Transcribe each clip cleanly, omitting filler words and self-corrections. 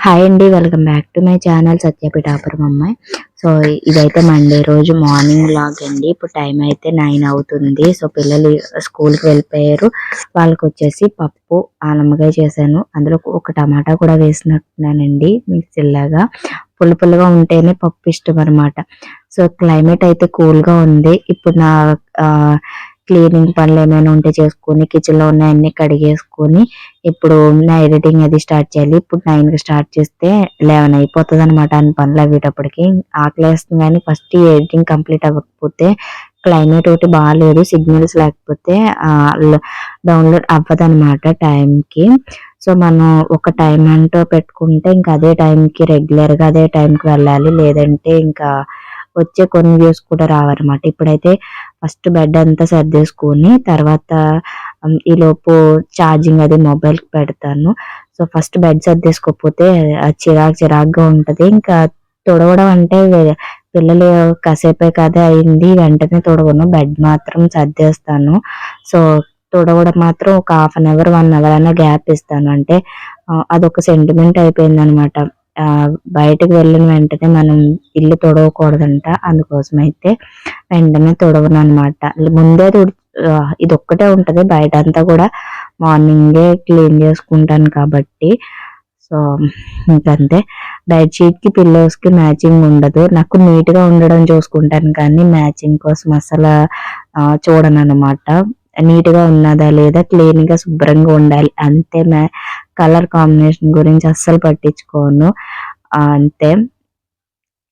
Hi అండి, welcome back to my channel Satyapithapuram అమ్మాయి. So ఇదైతే మండే రోజు మార్నింగ్ వ్లాగ్ అండి. ఇప్పుడు టైం అయితే 9 అవుతుంది. సో పిల్లలు స్కూల్కి వెళ్ళిపోయారు. వాళ్ళకి వచ్చేసి పప్పు ఆనమ్మకాయ చేశాను. అందులో ఒక టమాటా కూడా వేసినట్టున్నానండి మిక్సీలాగా. పుల్లగా ఉంటేనే పప్పు ఇష్టం అనమాట. సో క్లైమేట్ అయితే కూల్ గా ఉంది. ఇప్పుడు నా క్లీనింగ్ పనులు ఏమైనా ఉంటే చేసుకుని కిచెన్ లో ఉన్న అన్ని కడిగేసుకొని ఇప్పుడు నా ఎడిటింగ్ అది స్టార్ట్ చేయాలి. ఇప్పుడు 9 కి స్టార్ట్ చేస్తే 11 అయిపోతుంది అనమాట. అన్ని పనులు అయ్యేటప్పటికి ఆకలేస్తుంది. కానీ ఫస్ట్ ఈ ఎడిటింగ్ కంప్లీట్ అవ్వకపోతే క్లైమేట్ ఒకటి బాగాలేదు, సిగ్నల్స్ లేకపోతే డౌన్లోడ్ అవ్వదు అనమాట టైంకి. సో మనం ఒక టైం అంటూ పెట్టుకుంటే ఇంకా అదే టైంకి రెగ్యులర్ గా అదే టైంకి వెళ్ళాలి. లేదంటే ఇంకా వచ్చే కొన్ని వ్యూస్ కూడా రావన్నమాట. ఇప్పుడైతే ఫస్ట్ బెడ్ అంతా సర్దేసుకొని తర్వాత ఈ లోపు ఛార్జింగ్ అది మొబైల్ కి పెడతాను. సో ఫస్ట్ బెడ్ సర్దేసుకోకపోతే చిరాగ్గా ఉంటది. ఇంకా తుడవడం అంటే పిల్లలు కాసేపే కదా అయింది వెంటనే తుడవను, బెడ్ మాత్రం సర్దేస్తాను. సో తుడవడం మాత్రం ఒక ½ అవర్ 1 అవర్ అయినా గ్యాప్ ఇస్తాను. అంటే అదొక సెంటిమెంట్ అయిపోయింది అనమాట. బయటకు వెళ్ళిన వెంటనే మనం ఇల్లు తుడవకూడదంట. అందుకోసం అయితే వెంటనే తుడవను అనమాట. ముందే ఇది ఒక్కటే ఉంటది, బయట అంతా కూడా మార్నింగే క్లీన్ చేసుకుంటాను కాబట్టి. సో ఇంకంతే. బెడ్షీట్ కి పిల్లోస్ కి మ్యాచింగ్ ఉండదు. నాకు నీట్ గా ఉండడం చూసుకుంటాను కానీ మ్యాచింగ్ కోసం అసలు చూడను అనమాట. నీట్ గా ఉన్నదా లేదా, క్లీన్ గా శుభ్రంగా ఉండాలి అంతే. కలర్ కాంబినేషన్ గురించి అస్సలు పట్టించుకోను. అంతే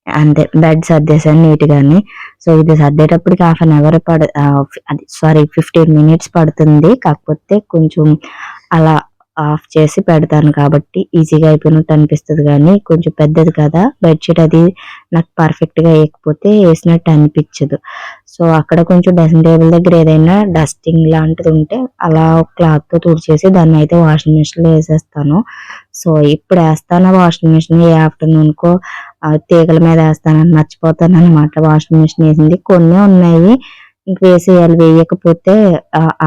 అంతే బెడ్ సర్దేశాను నీట్ గాని. సో ఇది సర్దేటప్పటికి ½ అవర్ అది సారీ 15 మినిట్స్ పడుతుంది. కాకపోతే కొంచెం అలా ఆఫ్ చేసి పెడతాను కాబట్టి ఈజీగా అయిపోయినట్టు అనిపిస్తుంది. కానీ కొంచెం పెద్దది కదా బెడ్షీట్, అది నాకు పర్ఫెక్ట్ గా వేయకపోతే వేసినట్టు అనిపించదు. సో అక్కడ కొంచెం డ్రెస్సింగ్ టేబుల్ దగ్గర ఏదైనా డస్టింగ్ లాంటిది ఉంటే అలా క్లాత్ తో తుడిచేసి దాన్ని అయితే వాషింగ్ మిషన్ లో వేసేస్తాను. సో ఇప్పుడు వేస్తాను వాషింగ్ మిషన్. ఏ ఆఫ్టర్నూన్ కో తీగల మీద వేస్తానని మర్చిపోతాను అనమాట. వాషింగ్ మిషన్ వేసింది కొన్ని ఉన్నాయి, ఇంక వేసేయాలి. వేయకపోతే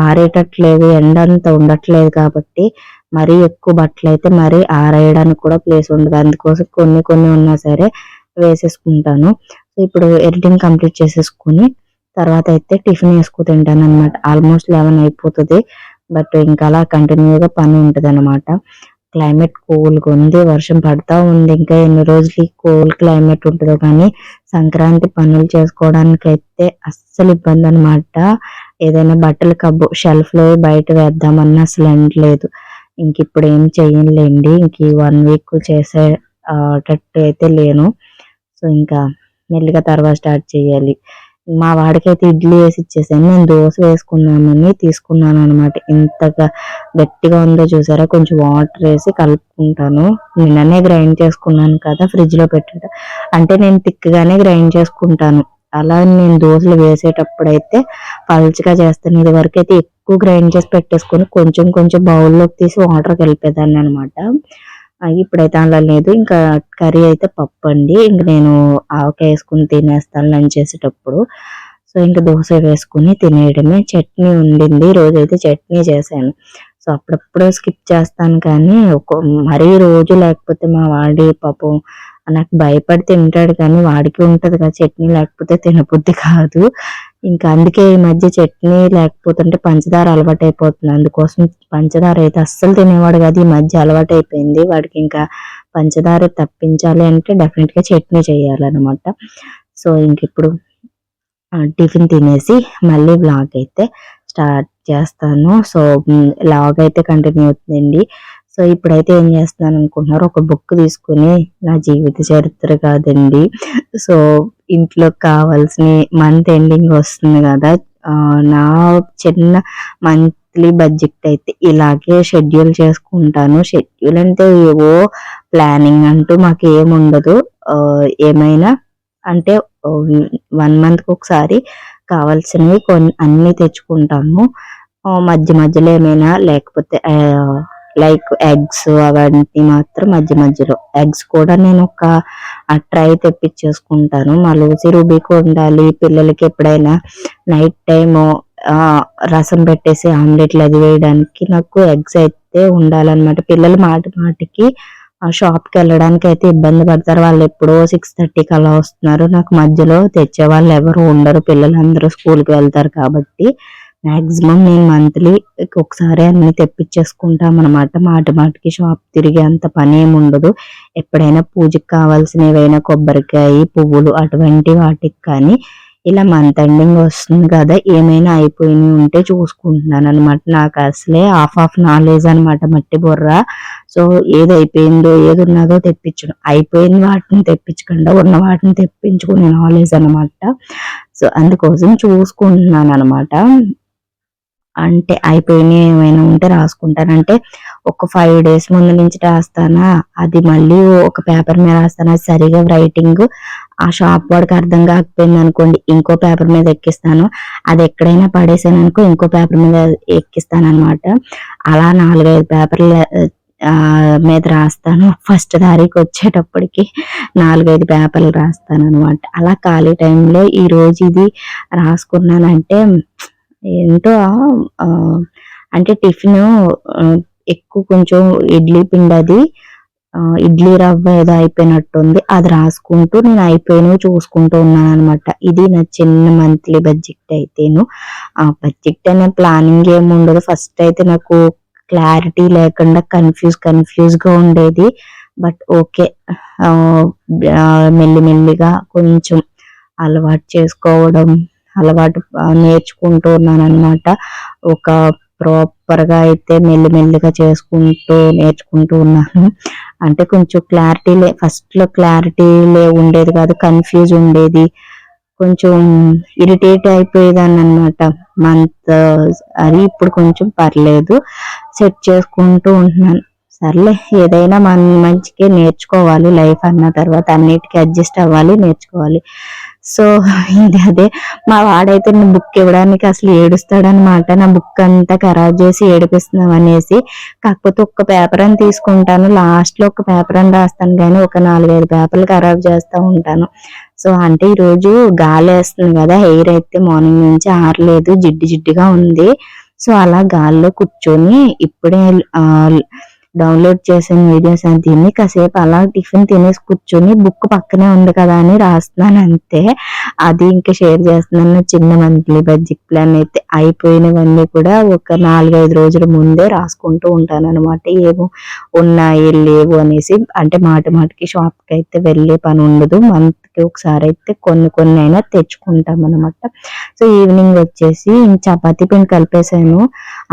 ఆరేటట్లేదు, ఎండ అంత ఉండట్లేదు కాబట్టి మరీ ఎక్కువ బట్టలు అయితే మరీ ఆరేయడానికి కూడా ప్లేస్ ఉండదు. అందుకోసం కొన్ని కొన్ని ఉన్నా సరే వేసేసుకుంటాను. సో ఇప్పుడు ఎడిటింగ్ కంప్లీట్ చేసేసుకుని తర్వాత అయితే టిఫిన్ వేసుకు తింటాను అనమాట. ఆల్మోస్ట్ 11 అయిపోతుంది. బట్ ఇంకా అలా కంటిన్యూగా పని ఉంటది అనమాట. క్లైమేట్ కూల్గా ఉంది, వర్షం పడతా ఉంది. ఇంకా ఎన్ని రోజులు కూల్ క్లైమేట్ ఉంటుందో కానీ సంక్రాంతి పనులు చేసుకోవడానికి అయితే అస్సలు ఇబ్బంది అనమాట. ఏదైనా బట్టలు కబ్బు షెల్ఫ్ లో బయట వేద్దామన్నా అసలు ఎండలేదు. ఇంక ఇప్పుడు ఏం చెయ్యలేండి. ఇంక ఈ 1 వీక్ చేసేటట్టు అయితే లేను. సో ఇంకా మెల్లిగా తర్వాత స్టార్ట్ చేయాలి. మా వాడికైతే ఇడ్లీ వేసి ఇచ్చేసాను. నేను దోశ వేసుకున్నామని తీసుకున్నాను అనమాట. ఇంతగా గట్టిగా ఉందో చూసారా. కొంచెం వాటర్ వేసి కలుపుకుంటాను. నిన్ననే గ్రైండ్ చేసుకున్నాను కదా ఫ్రిడ్జ్ లో పెట్టాను. అంటే నేను తిక్కగానే గ్రైండ్ చేసుకుంటాను. అలా నేను దోశలు వేసేటప్పుడు అయితే పల్చగా చేస్తాను. ఇది వరకు అయితే ఎక్కువ గ్రైండ్ చేసి పెట్టేసుకొని కొంచెం కొంచెం బౌల్లోకి తీసి వాటర్ కలిపేదాన్ని అనమాట. ఇప్పుడైతే అలా లేదు. ఇంకా కర్రీ అయితే పప్పు అండి. ఇంక నేను ఆవకాయ వేసుకుని తినేస్తాను లంచ్ చేసేటప్పుడు. సో ఇంకా దోశ వేసుకుని తినేయడమే. చట్నీ ఉండింది, రోజు అయితే చట్నీ చేశాను. సో అప్పుడప్పుడు స్కిప్ చేస్తాను కానీ మరీ రోజు లేకపోతే మా వాడి పాపం నాకు భయపడి తింటాడు. కానీ వాడికి ఉంటది కదా చట్నీ లేకపోతే తినబుద్ధి కాదు. ఇంకా అందుకే ఈ మధ్య చట్నీ లేకపోతుంటే పంచదార అలవాటు అయిపోతుంది. అందుకోసం పంచదార అయితే అస్సలు తినేవాడు కాదు. ఈ మధ్య అలవాటు అయిపోయింది వాడికి. ఇంకా పంచదార తప్పించాలి అంటే డెఫినెట్ గా చట్నీ చేయాలన్నమాట. సో ఇంక ఇప్పుడు టిఫిన్ తినేసి మళ్ళీ వ్లాగ్ అయితే స్టార్ట్ చేస్తాను. సో వ్లాగ్ అయితే కంటిన్యూ అవుతుందండి. సో ఇప్పుడైతే ఏం చేస్తున్నాను అనుకుంటున్నారు, ఒక బుక్ తీసుకుని నా జీవిత చరిత్ర కాదండి. సో ఇంట్లో కావాల్సిన మంత్ ఎండింగ్ వస్తుంది కదా, నా చిన్న మంత్లీ బడ్జెట్ అయితే ఇలాగే షెడ్యూల్ చేసుకుంటాను. షెడ్యూల్ అంటే ఏవో ప్లానింగ్ అంటూ మాకు ఏముండదు. ఏమైనా అంటే 1 మంత్ కి ఒకసారి కావాల్సినవి కొన్ని అన్ని తెచ్చుకుంటాము. మధ్య మధ్యలో ఏమైనా లేకపోతే లైక్ ఎగ్స్ అవన్నీ మాత్రం మధ్యలో. ఎగ్స్ కూడా నేను ఒక ట్రై తెప్పించేసుకుంటాను. మా లూసి రుబీకి ఉండాలి. పిల్లలకి ఎప్పుడైనా నైట్ టైము రసం పెట్టేసి ఆమ్లెట్లు అది వేయడానికి నాకు ఎగ్స్ అయితే ఉండాలన్నమాట. పిల్లలు మాటికి ఆ షాప్కి వెళ్ళడానికి అయితే ఇబ్బంది పడతారు. వాళ్ళు ఎప్పుడో 6:30కి అలా వస్తున్నారు. నాకు మధ్యలో తెచ్చే వాళ్ళు ఎవరు ఉండరు, పిల్లలందరూ స్కూల్కి వెళ్తారు కాబట్టి మాక్సిమం నేను మంత్లీ ఒకసారి అన్ని తెప్పించేసుకుంటాం అనమాట. మాటి మాటికి షాప్ తిరిగే అంత పని ఏమి ఉండదు. ఎప్పుడైనా పూజకి కావాల్సినవైనా కొబ్బరికాయ, పువ్వులు అటువంటి వాటికి కానీ ఇలా మంత్ ఎండింగ్ వస్తుంది కదా, ఏమైనా అయిపోయినవి ఉంటే చూసుకుంటున్నాను అనమాట. నాకు అసలే హాఫ్ నాలెడ్జ్ అనమాట, మట్టి బుర్ర. సో ఏది అయిపోయిందో ఏది ఉన్నదో తెప్పించడం, అయిపోయిన వాటిని తెప్పించకుండా ఉన్న వాటిని తెప్పించుకునే నాలెడ్జ్ అనమాట. సో అందుకోసం చూసుకుంటున్నాను అనమాట. అంటే అయిపోయినవి ఏమైనా ఉంటే రాసుకుంటానంటే ఒక 5 days ముందు నుంచి రాస్తానా, అది మళ్ళీ ఒక పేపర్ మీద రాస్తానా, సరిగా రైటింగ్ ఆ షాప్ వాడికి అర్థం కాకపోయింది అనుకోండి, ఇంకో పేపర్ మీద ఎక్కిస్తాను. అది ఎక్కడైనా పడేసాను అనుకో, ఇంకో పేపర్ మీద ఎక్కిస్తాను అనమాట. అలా 4-5 పేపర్ల మీద రాస్తాను. ఫస్ట్ తారీఖు వచ్చేటప్పటికి 4-5 పేపర్లు రాస్తాను అనమాట. అలా ఖాళీ టైంలో ఈ రోజు ఇది రాసుకున్నానంటే ఏంటో అంటే టిఫిన్ ఎక్కువ కొంచెం ఇడ్లీ పిండి, అది ఇడ్లీ రవ్వ ఏదో అయిపోయినట్టుంది, అది రాసుకుంటూ నేను అయిపోయినవి చూసుకుంటూ ఉన్నాను అనమాట. ఇది నా చిన్న మంత్లీ బడ్జెట్. అయితేను ఆ బడ్జెట్ అనే ప్లానింగ్ ఏమి ఉండదు. ఫస్ట్ అయితే నాకు క్లారిటీ లేకుండా కన్ఫ్యూజ్ గా ఉండేది. బట్ ఓకే, మెల్లిమెల్లిగా కొంచెం అలవాటు చేసుకోవడం, అలవాటు నేర్చుకుంటూ ఉన్నాను అనమాట. ఒక ప్రాపర్ గా అయితే మెల్లిమెల్లిగా చేసుకుంటూ నేర్చుకుంటూ ఉన్నాను. అంటే కొంచెం ఫస్ట్ లో క్లారిటీ ఉండేది కాదు, కన్ఫ్యూజ్ ఉండేది, కొంచెం ఇరిటేట్ అయిపోయేదాన్ని అనమాట మంత్. అది ఇప్పుడు కొంచెం పర్లేదు, సెట్ చేసుకుంటూ ఉంటున్నాను. సర్లే, ఏదైనా మన మంచికే నేర్చుకోవాలి. లైఫ్ అన్న తర్వాత అన్నిటికీ అడ్జస్ట్ అవ్వాలి, నేర్చుకోవాలి. సో ఇది అదే, మా వాడైతే నా బుక్ ఇవ్వడానికి అసలు ఏడుస్తాడనమాట. నా బుక్ అంతా ఖరాబ్ చేసి ఏడిపిస్తున్నాం అనేసి. కాకపోతే ఒక్క పేపర్ అని తీసుకుంటాను, లాస్ట్ లో ఒక పేపర్ అని రాస్తాను, కానీ ఒక 4-5 పేపర్లు ఖరాబ్ చేస్తూ ఉంటాను. సో అంటే ఈ రోజు గాలి వేస్తుంది కదా, హెయిర్ అయితే మార్నింగ్ నుంచి ఆరలేదు, జిడ్డుగా ఉంది. సో అలా గాల్లో కూర్చొని ఇప్పుడే డౌన్లోడ్ చేసిన వీడియోస్ అని తిని కాసేపు అలా టిఫిన్ తినేసి కూర్చొని బుక్ పక్కనే ఉంది కదా అని రాస్తున్నాను అంతే. అది ఇంకా షేర్ చేస్తున్నాను. చిన్న మంత్లీ బడ్జెట్ ప్లాన్ అయితే అయిపోయినవన్నీ కూడా ఒక 4-5 రోజుల ముందే రాసుకుంటూ ఉంటాను అనమాట. ఏమో ఉన్నాయి లేవు అనేసి. అంటే మాటికి షాప్కి అయితే వెళ్ళే పని ఉండదు. మంత్ కి ఒకసారి అయితే కొన్ని అయినా తెచ్చుకుంటాం అనమాట. సో ఈవినింగ్ వచ్చేసి చపాతీ పిండి కలిపేసాను.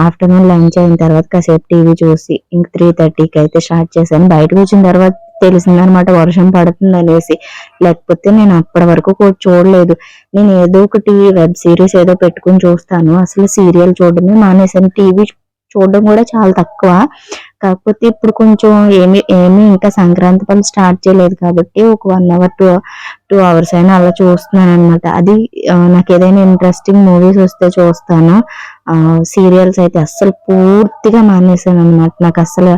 ఆఫ్టర్నూన్ లంచ్ అయిన తర్వాత కాసేపు టీవీ చూసి ఇంక 3:30కి అయితే స్టార్ట్ చేశాను. బయటకు వచ్చిన తర్వాత తెలిసిందనమాట వర్షం పడుతుంది అనేసి. లేకపోతే నేను అప్పటి వరకు కూడా చూడలేదు. నేను ఏదో ఒకటి వెబ్ సిరీస్ ఏదో పెట్టుకుని చూస్తాను. అసలు సీరియల్ చూడడమే మానేసాను. టీవీ చూడడం కూడా చాలా తక్కువ. కాకపోతే ఇప్పుడు కొంచెం ఏమి ఇంకా సంక్రాంతి పని స్టార్ట్ చేయలేదు కాబట్టి ఒక 1 hour 2 hours అయినా అలా చూస్తున్నాను అనమాట. అది నాకు ఏదైనా ఇంట్రెస్టింగ్ మూవీస్ వస్తే చూస్తాను. సీరియల్స్ అయితే అస్సలు పూర్తిగా మానేసాను అనమాట. నాకు అసలు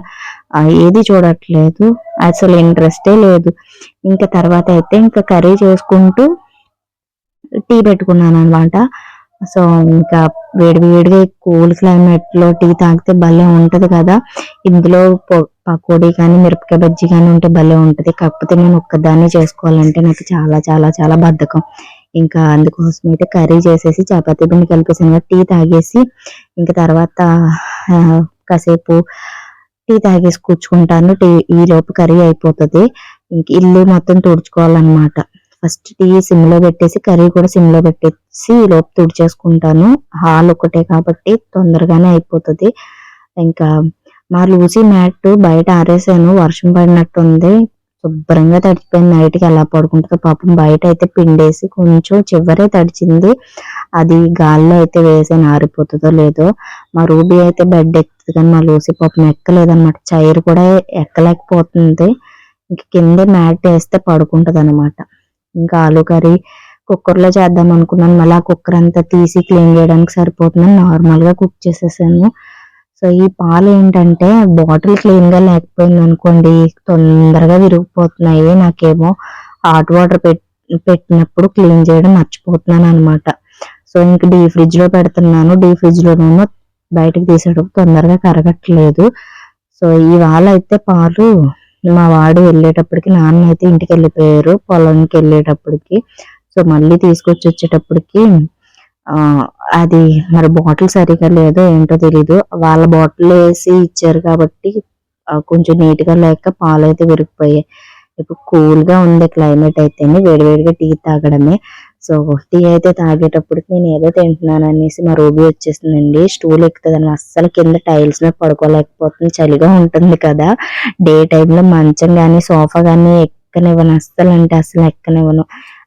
ఏది చూడట్లేదు, అసలు ఇంట్రెస్టే లేదు. ఇంకా తర్వాత అయితే ఇంకా కర్రీ చేసుకుంటూ టీ పెట్టుకున్నాను అనమాట. సో ఇంకా వేడిగా కూల్ క్లైమేట్ లో టీ తాగితే భలే ఉంటది కదా. ఇందులో పకోడీ కానీ మిరపకాయ బజ్జీ కానీ ఉంటే భలే ఉంటది. కాకపోతే నేను ఒక్కదాన్ని చేసుకోవాలంటే నాకు చాలా చాలా చాలా బద్ధకం. ఇంకా అందుకోసం అయితే కర్రీ చేసేసి చపాతీ పిండి కలిపేసాను, టీ తాగేసి ఇంకా తర్వాత కాసేపు టీ తాగేసి కూర్చుకుంటాను. ఈ లోపు కర్రీ అయిపోతుంది. ఇంక ఇల్లు మొత్తం తుడుచుకోవాలన్నమాట. ఫస్ట్ టీ సిమ్ లో పెట్టేసి కర్రీ కూడా సిమ్ లో పెట్టేసి ఈ లోపు తుడిచేసుకుంటాను. హాల్ ఒకటే కాబట్టి తొందరగానే అయిపోతుంది. ఇంకా మా లూసీ మ్యాట్ బయట ఆరేసాను, వర్షం పడినట్టుంది, శుభ్రంగా తడిచిపోయింది. నైట్కి ఎలా పడుకుంటుందో పాపం. బయట అయితే పిండేసి కొంచెం చివరే తడిచింది, అది గాల్లో అయితే వేసాను, ఆరిపోతుందో లేదో. మా రూబీ అయితే బెడ్ ఎక్కుతుంది కానీ మా లూసీ పాపం ఎక్కలేదన్నమాట. చైర్ కూడా ఎక్కలేకపోతుంది. ఇంక కింద మ్యాట్ వేస్తే పడుకుంటది అనమాట. ఇంకా ఆలు కర్రీ కుక్కర్లో చేద్దాం అనుకున్నాను, మళ్ళీ ఆ కుక్కర్ అంతా తీసి క్లీన్ చేయడానికి సరిపోతుందని నార్మల్ గా కుక్ చేసేసాను. సో ఈ పాలు ఏంటంటే బాటిల్ క్లీన్ గా లేకపోయింది అనుకోండి తొందరగా విరిగిపోతున్నాయి. నాకేమో హాట్ వాటర్ పెట్టినప్పుడు క్లీన్ చేయడం మర్చిపోతున్నాను అనమాట. సో ఇంక డీ ఫ్రిడ్జ్ లో పెడుతున్నాను. డీ ఫ్రిడ్జ్ లోనేమో బయటకు తీసేటప్పుడు తొందరగా కరగట్లేదు. సో ఇవాళ అయితే పాలు మా వాడు వెళ్ళేటప్పటికి నాన్న అయితే ఇంటికి వెళ్ళిపోయారు పొలంకి వెళ్ళేటప్పటికి. సో మళ్ళీ తీసుకొచ్చి వచ్చేటప్పటికి ఆ అది మరి బాటిల్ సరిగా లేదో ఏంటో తెలీదు, వాళ్ళ బాటిల్ వేసి ఇచ్చారు కాబట్టి కొంచెం నీట్ గా లేక పాలు అయితే విరిగిపోయాయి. ఇప్పుడు కూల్ గా ఉంది క్లైమేట్ అయితేనే, వేడివేడిగా టీ తాగడమే. సో టీ అయితే తాగేటప్పటికి నేను ఏదో తింటున్నాను అనేసి మా రూబీ వచ్చేసిందండి. స్టూల్ ఎక్కుతుందని అస్సలు కింద టైల్స్ మీద పడుకోలేకపోతుంది, చలిగా ఉంటుంది కదా. డే టైంలో మంచం కానీ సోఫా కానీ ఎక్కనివ్వను, అస్సలు అంటే అస్సలు ఎక్కనివ్వను.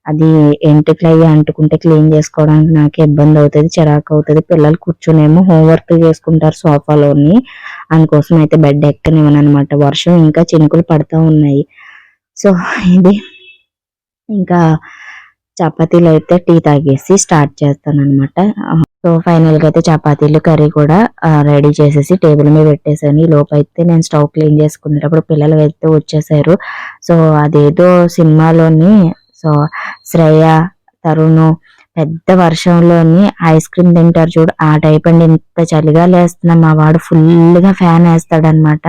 అది ఎంటికలు అయ్యి అంటుకుంటే క్లీన్ చేసుకోవడానికి నాకు ఇబ్బంది అవుతుంది, చిరాకు అవుతుంది. పిల్లలు కూర్చొనేమో హోంవర్క్ చేసుకుంటారు సోఫాలోని, అందుకోసం అయితే బెడ్ ఎక్కనివ్వను అనమాట. వర్షం ఇంకా చినుకులు పడతా ఉన్నాయి. సో ఇది ఇంకా చపాతీలు అయితే టీ తాగేసి స్టార్ట్ చేస్తాను అనమాట. సో ఫైనల్ గా అయితే చపాతీలు కర్రీ కూడా రెడీ చేసేసి టేబుల్ మీద పెట్టేసాను. ఈ లోపు అయితే నేను స్టవ్ క్లీన్ చేసుకునేటప్పుడు పిల్లలు అయితే వచ్చేసారు. సో అదేదో సినిమాలోని సో శ్రేయ తరుణ్ పెద్ద వర్షంలోని ఐస్ క్రీమ్ తింటారు చూడు, ఆ టైప్ అండి. ఇంత చలిగా లేస్తున్నా మా వాడు ఫుల్ గా ఫ్యాన్ వేస్తాడు అనమాట.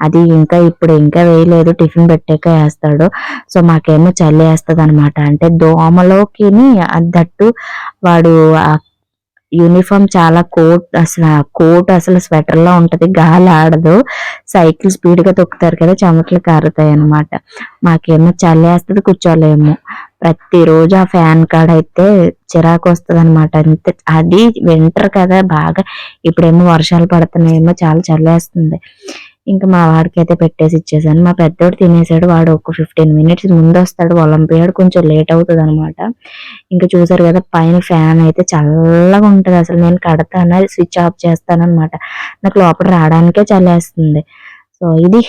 అది ఇంకా ఇప్పుడు ఇంకా వేయలేదు, టిఫిన్ పెట్టాక వేస్తాడు. సో మాకేమో చలి వేస్తుంది అనమాట. అంటే దోమలోకి దట్టు వాడు యూనిఫామ్ చాలా కోట్ అసలు స్వెటర్ లా ఉంటది, గాలి ఆడదు. సైకిల్ స్పీడ్ గా తొక్కుతారు కదా, చెమటలు కారుతాయి అనమాట. మాకేమో చలి వేస్తుంది, కూర్చోలేము. ప్రతిరోజు ఆ ఫ్యాన్ కాడ అయితే చిరాకు వస్తుంది అనమాట. అంతే, అది వింటర్ కదా బాగా. ఇప్పుడేమో వర్షాలు పడుతున్నాయేమో, చాలా చల్లేస్తుంది. ఇంకా మా వాడికి అయితే పెట్టేసి ఇచ్చేసాను. మా పెద్దోడు తినేసాడు, వాడు ఒక 15 minutes ముందు వస్తాడు, ఒలింపియాడ్ కొంచెం లేట్ అవుతుంది అనమాట. ఇంకా చూసారు కదా పైన ఫ్యాన్ అయితే చల్లగా ఉంటది. అసలు నేను కడతాను, స్విచ్ ఆఫ్ చేస్తాను అనమాట. నాకు లోపల రావడానికే చల్లేస్తుంది. సో ఇది